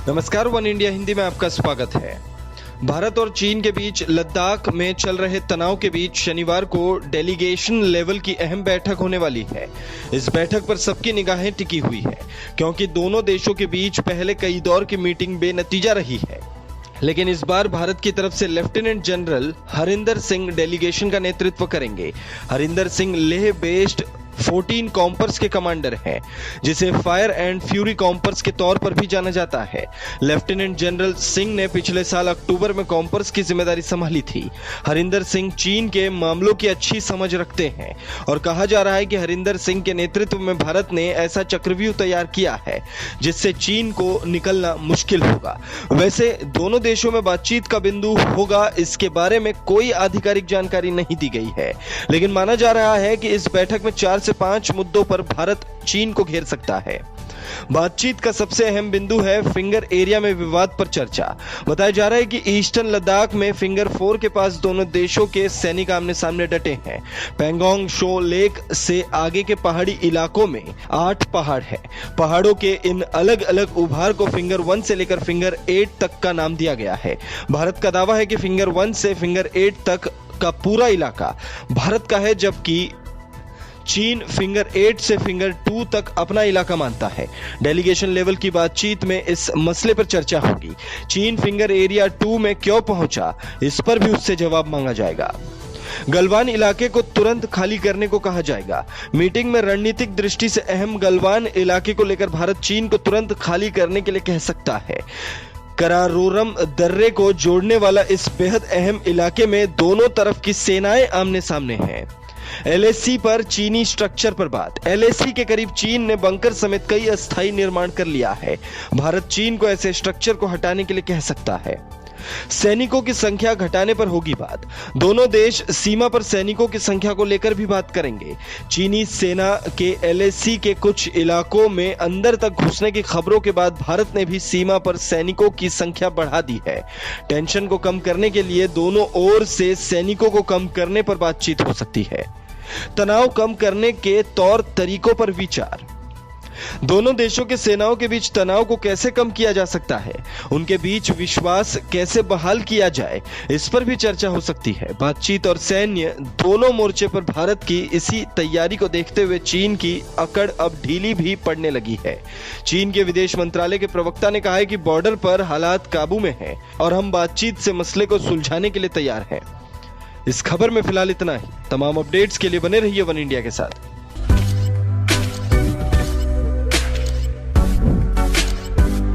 नमस्कार, one India Hindi में आपका स्वागत है। भारत और चीन के बीच लद्दाख में चल रहे तनाव के बीच शनिवार को डेलीगेशन लेवल की अहम बैठक होने वाली है। इस बैठक पर सबकी निगाहें टिकी हुई है क्योंकि दोनों देशों के बीच पहले कई दौर की मीटिंग बेनतीजा रही है। लेकिन इस बार भारत की तरफ से lieutenant general Harinder Singh delegation का नेतृत्व करेंगे। हरिंदर सिंह लेह बेस्ड 14 कॉम्पर्स के कमांडर हैं, जिसे फायर एंड फ्यूरी कॉम्पर्स के तौर पर भी जाना जाता है। लेफ्टिनेंट जनरल सिंह ने पिछले साल अक्टूबर में कॉम्पर्स की जिम्मेदारी संभाली थी। हरिंदर सिंह चीन के मामलों की अच्छी समझ रखते हैं और कहा जा रहा है कि हरिंदर सिंह के नेतृत्व में भारत ने ऐसा चक्रव्यूह तैयार किया है जिससे चीन को निकलना मुश्किल होगा। वैसे दोनों देशों में बातचीत का बिंदु होगा, इसके बारे में कोई आधिकारिक जानकारी नहीं दी गई है, लेकिन माना जा रहा है कि इस बैठक में 4 से 5 मुद्दों पर भारत चीन को घेर सकता है। बातचीत का सबसे अहम बिंदु है फिंगर एरिया में विवाद पर चर्चा। बताया जा रहा है कि ईस्टर्न लद्दाख में फिंगर 4 के पास दोनों देशों के सैनिक आमने सामने डटे हैं। पैंगोंग शो लेक से आगे के पहाड़ी इलाकों में 8 पहाड़ हैं। पहाड़ों के इन अलग अलग उभार को फिंगर 1 से लेकर फिंगर 8 तक का नाम दिया गया है। भारत का दावा है कि फिंगर 1 से फिंगर 8 तक का पूरा इलाका भारत का है, जबकि चीन फिंगर 8 से फिंगर 2 तक अपना इलाका मानता है। डेलीगेशन लेवल की बातचीत में इस मसले पर चर्चा होगी। चीन फिंगर एरिया 2 में क्यों पहुंचा, इस पर भी उससे जवाब मांगा जाएगा। गलवान इलाके को तुरंत खाली करने को कहा जाएगा। मीटिंग में रणनीतिक दृष्टि से अहम गलवान इलाके को लेकर भारत चीन को तुरंत खाली करने के लिए कह सकता है। करारोरम दर्रे को जोड़ने वाला इस बेहद अहम इलाके में दोनों तरफ की सेनाएं आमने सामने हैं। एलएसी पर चीनी स्ट्रक्चर पर बात। एलएसी के करीब चीन ने बंकर समेत कई अस्थायी निर्माण कर लिया है। भारत चीन को ऐसे स्ट्रक्चर को हटाने के लिए कह सकता है। सैनिकों की संख्या घटाने पर होगी बात। दोनों देश सीमा पर सैनिकों की संख्या को लेकर भी बात करेंगे। चीनी सेना के एलएसी के कुछ इलाकों में अंदर तक घुसने की खबरों के बाद भारत ने भी सीमा पर सैनिकों की संख्या बढ़ा दी है। टेंशन को कम करने के लिए दोनों ओर से सैनिकों को कम करने पर बातचीत हो सकती है। तनाव कम करने के तौर तरीकों पर विचार। दोनों देशों के सेनाओं के बीच तनाव को कैसे कम किया जा सकता है, उनके बीच विश्वास कैसे बहाल किया जाए, इस पर भी चर्चा हो सकती है। बातचीत और सैन्य दोनों मोर्चे पर भारत की इसी तैयारी को देखते हुए चीन की अकड़ अब ढीली भी पड़ने लगी है। चीन के विदेश मंत्रालय के प्रवक्ता ने कहा है कि बॉर्डर पर हालात काबू में है और हम बातचीत से मसले को सुलझाने के लिए तैयार हैं। इस खबर में फिलहाल इतना ही। तमाम अपडेट्स के लिए बने रहिए वन इंडिया के साथ।